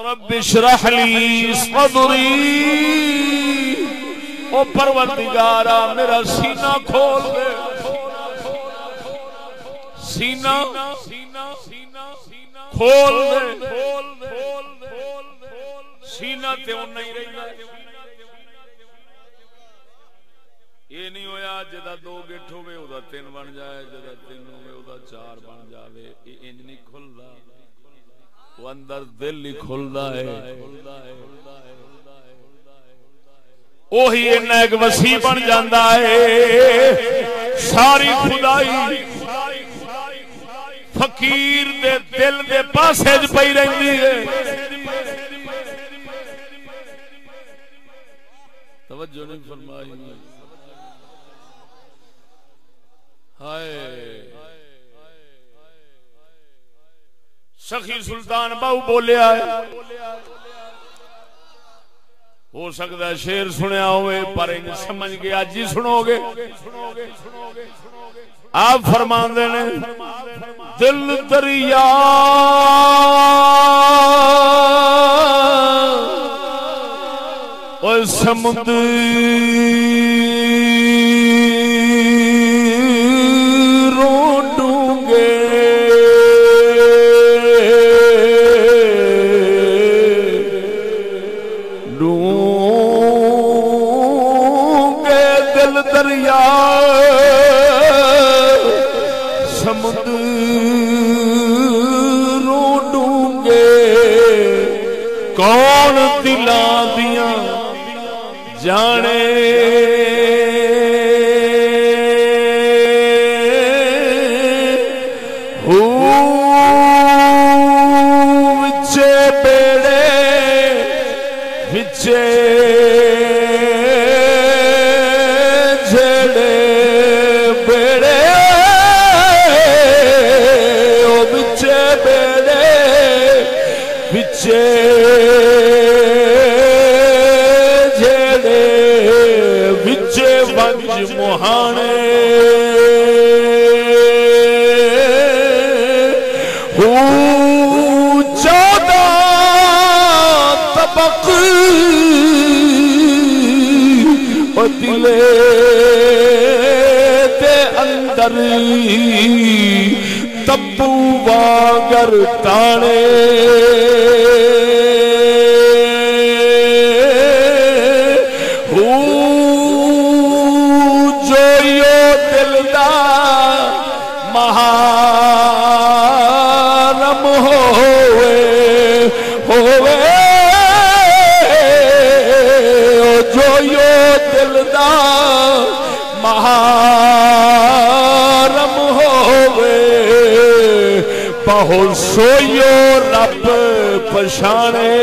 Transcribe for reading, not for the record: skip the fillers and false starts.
رب اشرح لی صدری، او پروردگارا میرا سینہ کھول دے، سینہ کھول دے، سینہ تے اون نہیں رہنا۔ یہ نہیں ہویا جدا 2 گٹھ ہوے او دا 3 بن جائے، جدا 3 ہوے او دا 4 بن جاوے، یہ انج نہیں کھلدا، وہ اندر دل ہی کھلدا ہے۔ وہی ایک وسیع بن جاندا ہے، ساری خدائی فقیر دے دل دے پاسے ج پئی رہندی ہے۔ توجہ نہیں فرمائی؟ ہائے سخی سلطان باؤ بولیا ہے، ہو سکتا ہے شیر سنیا ہوئے پر ان سمجھ کے آج ہی سنو گے۔ آپ فرماندے نے دل دریا اور سمندر دریا سمندر ڈونگے، کون دلاں دیاں جانے، وچے بیڑے وچے جڑے وچے ونج مہانے، چودہ طبق او دلے دے اندر تبو واگر تانے، محارم ہوئے جو یو دل دا محارم ہوئے، بہت سوئیو رب پشانے۔